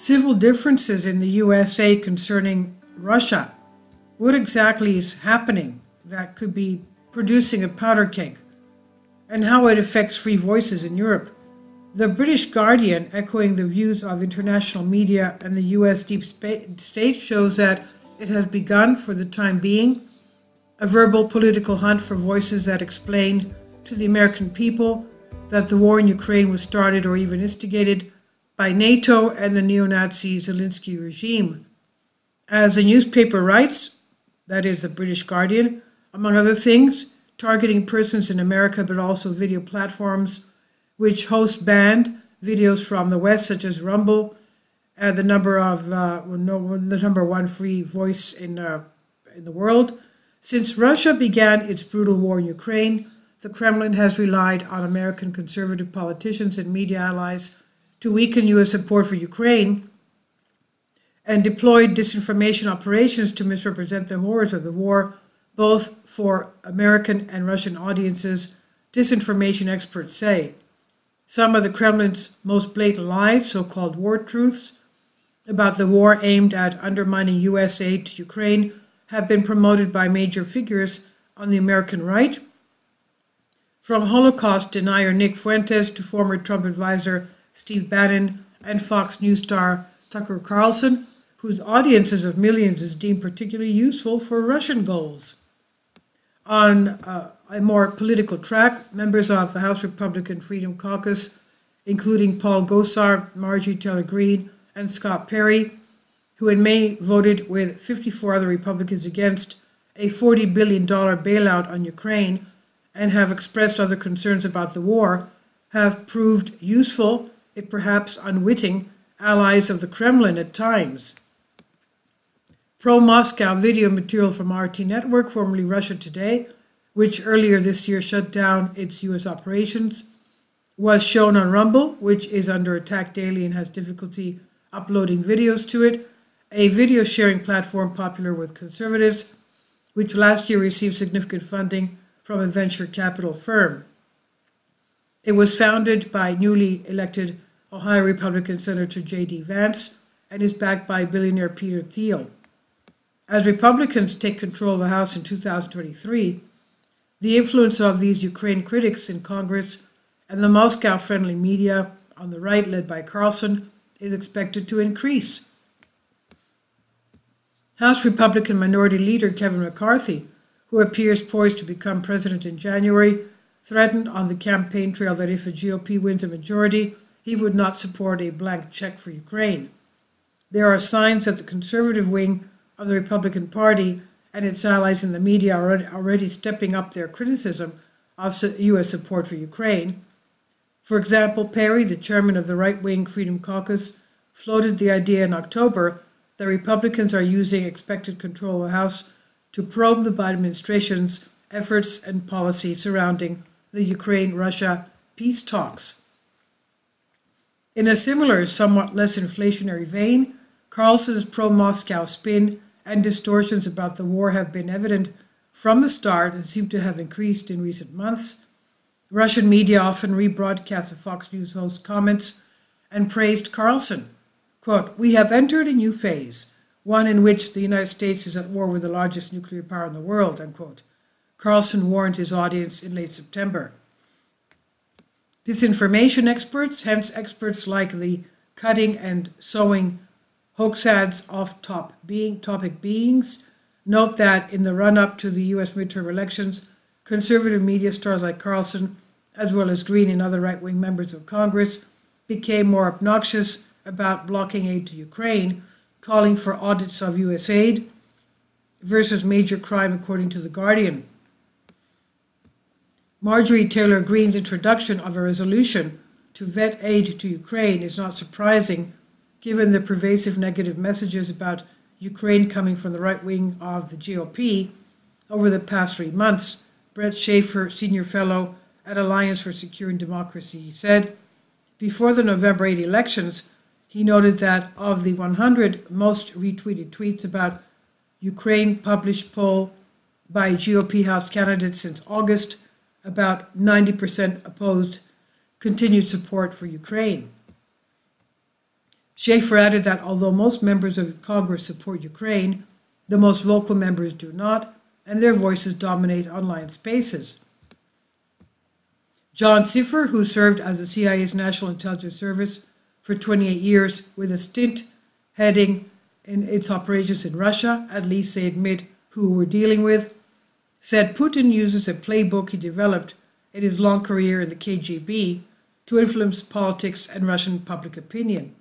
civil differences in the USA concerning Russia. What exactly is happening that could be producing a powder keg, and how it affects free voices in Europe? The British Guardian, echoing the views of international media and the US deep state, shows that it has begun, for the time being, a verbal political hunt for voices that explain to the American people that the war in Ukraine was started or even instigated by NATO and the neo-Nazi Zelensky regime. As the newspaper writes, that is the British Guardian, among other things, targeting persons in America, but also video platforms which host banned videos from the West, such as Rumble, the number one free voice in the world. Since Russia began its brutal war in Ukraine, the Kremlin has relied on American conservative politicians and media allies to weaken U.S. support for Ukraine and deployed disinformation operations to misrepresent the horrors of the war, both for American and Russian audiences, disinformation experts say. Some of the Kremlin's most blatant lies, so-called war truths, about the war aimed at undermining U.S. aid to Ukraine have been promoted by major figures on the American right, from Holocaust denier Nick Fuentes to former Trump advisor Steve Bannon and Fox News star Tucker Carlson, whose audiences of millions is deemed particularly useful for Russian goals. On a more political track, members of the House Republican Freedom Caucus, including Paul Gosar, Marjorie Taylor Greene, and Scott Perry, who in May voted with 54 other Republicans against a $40 billion bailout on Ukraine and have expressed other concerns about the war, have proved useful, if perhaps unwitting, allies of the Kremlin at times. Pro-Moscow video material from RT Network, formerly Russia Today, which earlier this year shut down its U.S. operations, was shown on Rumble, which is under attack daily and has difficulty uploading videos to it, a video sharing platform popular with conservatives, which last year received significant funding from a venture capital firm. It was founded by newly elected Ohio Republican Senator J.D. Vance and is backed by billionaire Peter Thiel. As Republicans take control of the House in 2023, the influence of these Ukraine critics in Congress and the Moscow-friendly media on the right, led by Carlson, is expected to increase. House Republican Minority Leader Kevin McCarthy, who appears poised to become president in January, threatened on the campaign trail that if the GOP wins a majority, he would not support a blank check for Ukraine. There are signs that the conservative wing of the Republican Party and its allies in the media are already stepping up their criticism of U.S. support for Ukraine. For example, Perry, the chairman of the right-wing Freedom Caucus, floated the idea in October that Republicans are using expected control of the House to probe the Biden administration's efforts and policy surrounding the Ukraine-Russia peace talks. In a similar, somewhat less inflationary vein, Carlson's pro-Moscow spin and distortions about the war have been evident from the start and seem to have increased in recent months. Russian media often rebroadcast the Fox News host's comments and praised Carlson. Quote, "We have entered a new phase, one in which the United States is at war with the largest nuclear power in the world," unquote. Carlson warned his audience in late September. Disinformation experts, hence experts like the cutting and sewing hoax ads off-topic beings, note that in the run-up to the U.S. midterm elections, conservative media stars like Carlson, as well as Greene and other right-wing members of Congress, became more obnoxious about blocking aid to Ukraine, calling for audits of U.S. aid versus major crime, according to The Guardian. Marjorie Taylor Greene's introduction of a resolution to vet aid to Ukraine is not surprising, given the pervasive negative messages about Ukraine coming from the right wing of the GOP over the past 3 months. Brett Schaefer, senior fellow at Alliance for Secure and Democracy, said, before the November 8 elections, he noted that of the 100 most retweeted tweets about Ukraine published poll by GOP House candidates since August, about 90% opposed continued support for Ukraine. Schaefer added that although most members of Congress support Ukraine, the most vocal members do not, and their voices dominate online spaces. John Cipher, who served as the CIA's National Intelligence Service for 28 years with a stint heading in its operations in Russia, at least they admit who we're dealing with, said Putin uses a playbook he developed in his long career in the KGB to influence politics and Russian public opinion.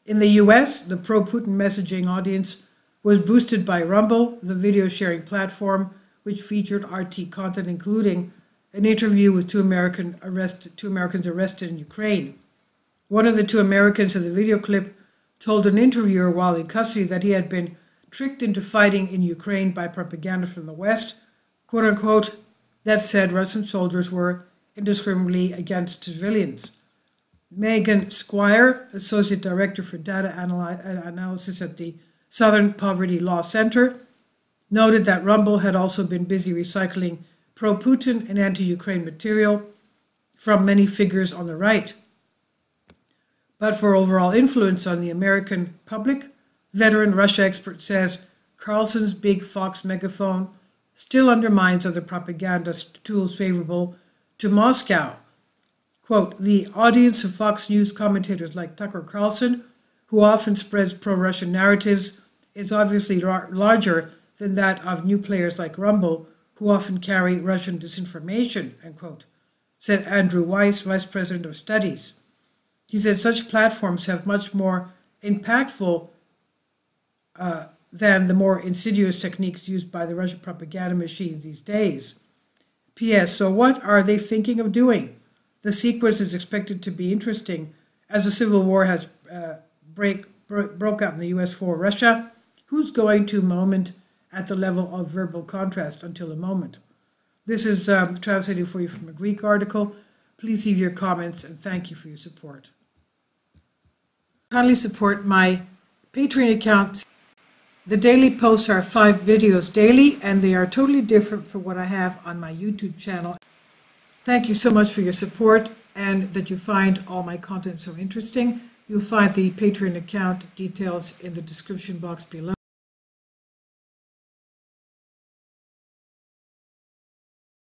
In the US, the pro-Putin messaging audience was boosted by Rumble, the video sharing platform, which featured RT content including an interview with two Americans arrested in Ukraine. One of the two Americans in the video clip told an interviewer while in custody that he had been tricked into fighting in Ukraine by propaganda from the West, quote unquote, that said Russian soldiers were indiscriminately against civilians. Megan Squire, Associate Director for Data Analysis at the Southern Poverty Law Center, noted that Rumble had also been busy recycling pro-Putin and anti-Ukraine material from many figures on the right. But for overall influence on the American public, veteran Russia expert says Carlson's big Fox megaphone still undermines other propaganda tools favorable to Moscow. Quote, the audience of Fox News commentators like Tucker Carlson, who often spreads pro-Russian narratives, is obviously larger than that of new players like Rumble, who often carry Russian disinformation, end quote, said Andrew Weiss, Vice President of Studies. He said such platforms have much more impactful than the more insidious techniques used by the Russian propaganda machine these days. P.S. So what are they thinking of doing? The sequence is expected to be interesting as the civil war has broke out in the U.S. for Russia. Who's going to moment at the level of verbal contrast until the moment? This is translated for you from a Greek article. Please leave your comments and thank you for your support. Kindly support my Patreon account. The daily posts are 5 videos daily and they are totally different from what I have on my YouTube channel. Thank you so much for your support and that you find all my content so interesting. You'll find the Patreon account details in the description box below.